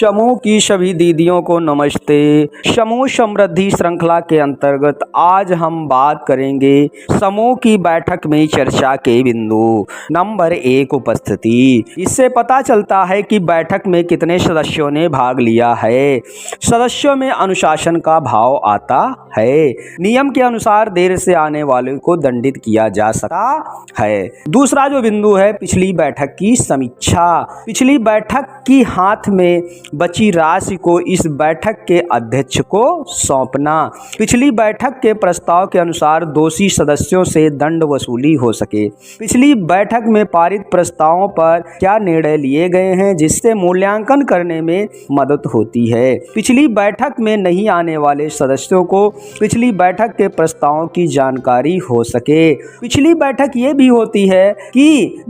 समूह की सभी दीदियों को नमस्ते। समूह समृद्धि श्रृंखला के अंतर्गत आज हम बात करेंगे समूह की बैठक में चर्चा के बिंदु। नंबर 1, उपस्थिति। इससे पता चलता है कि बैठक में कितने सदस्यों ने भाग लिया है। सदस्यों में अनुशासन का भाव आता है। नियम के अनुसार देर से आने वाले को दंडित किया जा सकता है। दूसरा जो बिंदु है, पिछली बैठक की समीक्षा। पिछली बैठक की हाथ में बची राशि को इस बैठक के अध्यक्ष को सौंपना। पिछली बैठक के प्रस्ताव के अनुसार दोषी सदस्यों से दंड वसूली हो सके। पिछली बैठक में पारित प्रस्तावों पर क्या निर्णय लिए गए हैं, जिससे मूल्यांकन करने में मदद होती है। पिछली बैठक में नहीं आने वाले सदस्यों को पिछली बैठक के प्रस्तावों की जानकारी हो सके। पिछली बैठक ये भी होती है कि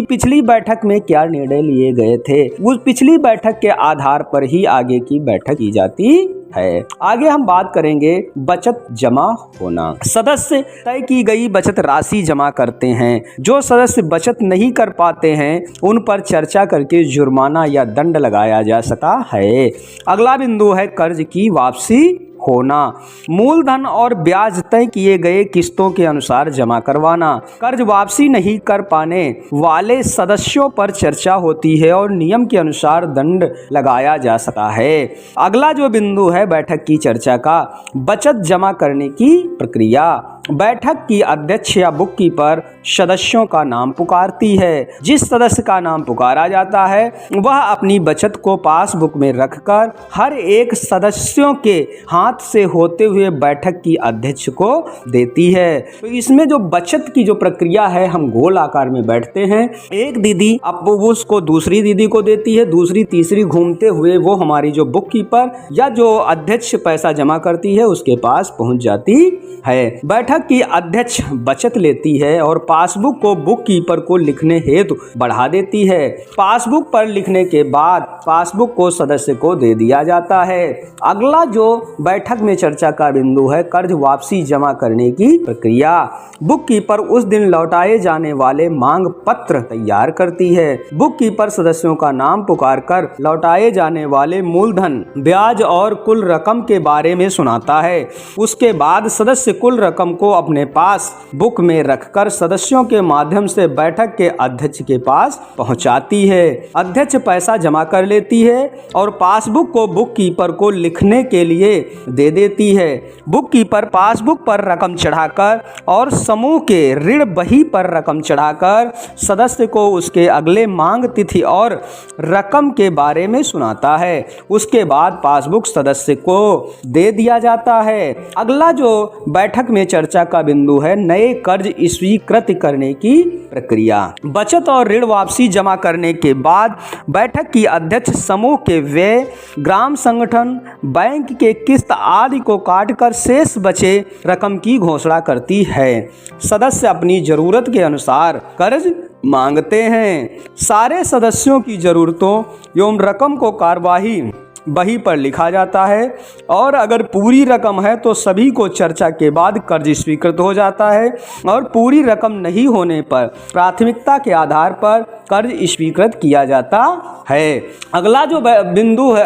पिछली बैठक में क्या निर्णय लिए गए थे, उस पिछली बैठक के आधार पर ही आगे की बैठक की जाती है। आगे हम बात करेंगे बचत जमा होना। सदस्य तय की गई बचत राशि जमा करते हैं। जो सदस्य बचत नहीं कर पाते हैं उन पर चर्चा करके जुर्माना या दंड लगाया जा सकता है। अगला बिंदु है कर्ज की वापसी होना। मूलधन और ब्याज तय किए गए किस्तों के अनुसार जमा करवाना। कर्ज वापसी नहीं कर पाने वाले सदस्यों पर चर्चा होती है और नियम के अनुसार दंड लगाया जा सकता है। अगला जो बिंदु है बैठक की चर्चा का, बचत जमा करने की प्रक्रिया। बैठक की अध्यक्ष या बुक कीपर सदस्यों का नाम पुकारती है। जिस सदस्य का नाम पुकारा जाता है वह अपनी बचत को पासबुक में रखकर हर एक सदस्यों के हाथ से होते हुए बैठक की अध्यक्ष को देती है। तो इसमें जो बचत की जो प्रक्रिया है, हम गोल आकार में बैठते हैं। एक दीदी अब उसको दूसरी दीदी को देती है, दूसरी तीसरी, घूमते हुए वो हमारी जो बुक कीपर या जो अध्यक्ष पैसा जमा करती है उसके पास पहुंच जाती है। बैठक की अध्यक्ष बचत लेती है और पासबुक को बुक कीपर को लिखने हेतु बढ़ा देती है। पासबुक पर लिखने के बाद पासबुक को सदस्य को दे दिया जाता है। अगला जो बैठक में चर्चा का बिंदु है कर्ज वापसी जमा करने की प्रक्रिया। बुक कीपर उस दिन लौटाए जाने वाले मांग पत्र तैयार करती है। बुक कीपर सदस्यों का नाम पुकार कर लौटाए जाने वाले मूलधन, ब्याज और कुल रकम के बारे में सुनाता है। उसके बाद सदस्य कुल रकम को अपने पास बुक में रखकर सदस्यों के माध्यम से बैठक के अध्यक्ष के पास पहुंचाती है। अध्यक्ष पैसा जमा कर लेती है और पासबुक को बुक कीपर को लिखने के लिए दे देती है। बुक कीपर पासबुक पर रकम चढ़ाकर और समूह के ऋण बही पर रकम चढ़ाकर सदस्य को उसके अगले मांग तिथि और रकम के बारे में सुनाता है। उसके बाद पासबुक सदस्य को दे दिया जाता है। अगला जो बैठक में चर्चा का बिंदु है नए कर्ज स्वीकृत करने की प्रक्रिया। बचत और ऋण वापसी जमा करने के बाद बैठक की अध्यक्ष समूह के व्यय, ग्राम संगठन, बैंक के किस्त आदि को काटकर शेष बचे रकम की घोषणा करती है। सदस्य अपनी जरूरत के अनुसार कर्ज मांगते हैं। सारे सदस्यों की जरूरतों एवं रकम को कार्यवाही बही पर लिखा जाता है और अगर पूरी रकम है तो सभी को चर्चा के बाद कर्ज स्वीकृत हो जाता है और पूरी रकम नहीं होने पर प्राथमिकता के आधार पर कर्ज स्वीकृत किया जाता है। अगला जो बिंदु है,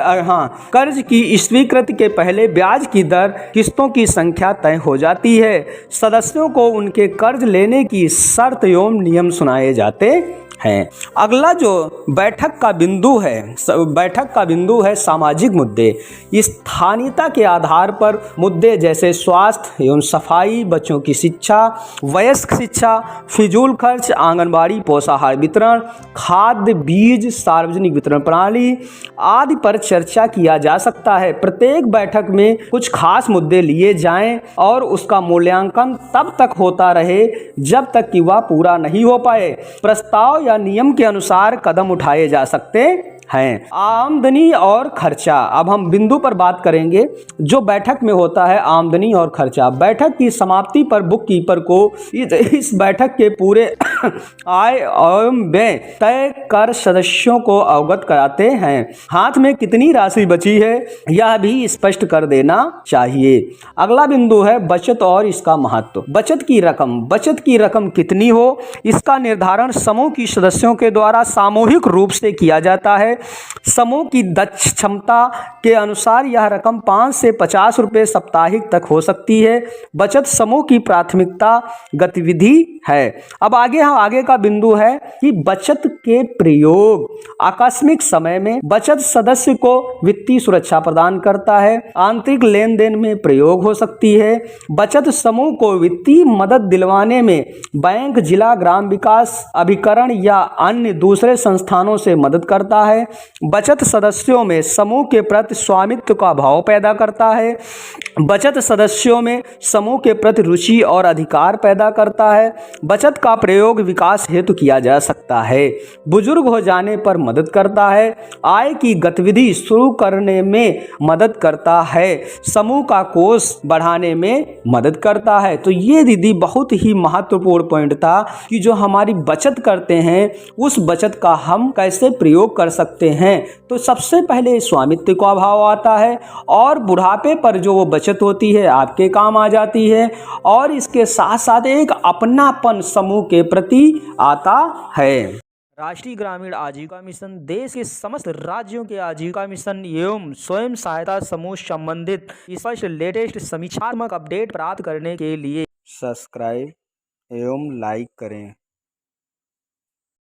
कर्ज की स्वीकृति के पहले ब्याज की दर, किस्तों की संख्या तय हो जाती है। सदस्यों को उनके कर्ज लेने की शर्त एवं नियम सुनाए जाते हैं। अगला जो बैठक का बिंदु है सामाजिक मुद्दे। स्थानीयता के आधार पर मुद्दे जैसे स्वास्थ्य एवं सफाई, बच्चों की शिक्षा, वयस्क शिक्षा, फिजूल खर्च, आंगनबाड़ी पोषाहार वितरण, खाद्य बीज, सार्वजनिक वितरण प्रणाली आदि पर चर्चा किया जा सकता है। प्रत्येक बैठक में कुछ खास मुद्दे लिए जाएं और उसका मूल्यांकन तब तक होता रहे जब तक कि वह पूरा नहीं हो पाए। प्रस्ताव या नियम के अनुसार कदम उठाए जा सकते हैं। आमदनी और खर्चा। अब हम बिंदु पर बात करेंगे जो बैठक में होता है आमदनी और खर्चा। बैठक की समाप्ति पर बुक कीपर को इस बैठक के पूरे आय एवं व्यय तय कर सदस्यों को अवगत कराते हैं। हाथ में कितनी राशि बची है यह भी स्पष्ट कर देना चाहिए। अगला बिंदु है बचत और इसका महत्व। बचत की रकम कितनी हो इसका निर्धारण समूह की सदस्यों के द्वारा सामूहिक रूप से किया जाता है। है। समूह की दक्ष क्षमता के अनुसार यह रकम 5 से 50 रुपये साप्ताहिक तक हो सकती है। बचत समूह की प्राथमिकता गतिविधि है। अब आगे का बिंदु है कि बचत के प्रयोग। आकस्मिक समय में बचत सदस्य को वित्तीय सुरक्षा प्रदान करता है, आंतरिक लेन देन में प्रयोग हो सकती है। बचत समूह को वित्तीय मदद दिलवाने में बैंक, जिला ग्राम विकास अभिकरण या अन्य दूसरे संस्थानों से मदद करता है। बचत सदस्यों में समूह के प्रति स्वामित्व का भाव पैदा करता है। बचत सदस्यों में समूह के प्रति रुचि और अधिकार पैदा करता है। बचत का प्रयोग विकास हेतु किया जा सकता है। बुजुर्ग हो जाने पर मदद करता है। आय की गतिविधि शुरू करने में मदद करता है। समूह का कोष बढ़ाने में मदद करता है। तो ये दीदी बहुत ही महत्वपूर्ण पॉइंट था कि जो हमारी बचत करते हैं उस बचत का हम कैसे प्रयोग कर सकते हैं। तो सबसे पहले स्वामित्व का भाव आता है और बुढ़ापे पर जो वो बचत होती है आपके काम आ जाती है, और इसके साथ साथ एक अपनापन समूह के प्रति आता है। राष्ट्रीय ग्रामीण आजीविका मिशन देश के समस्त राज्यों के आजीविका मिशन एवं स्वयं सहायता समूह संबंधित स्पष्ट लेटेस्ट समीक्षात्मक अपडेट प्राप्त करने के लिए सब्सक्राइब एवं लाइक करें।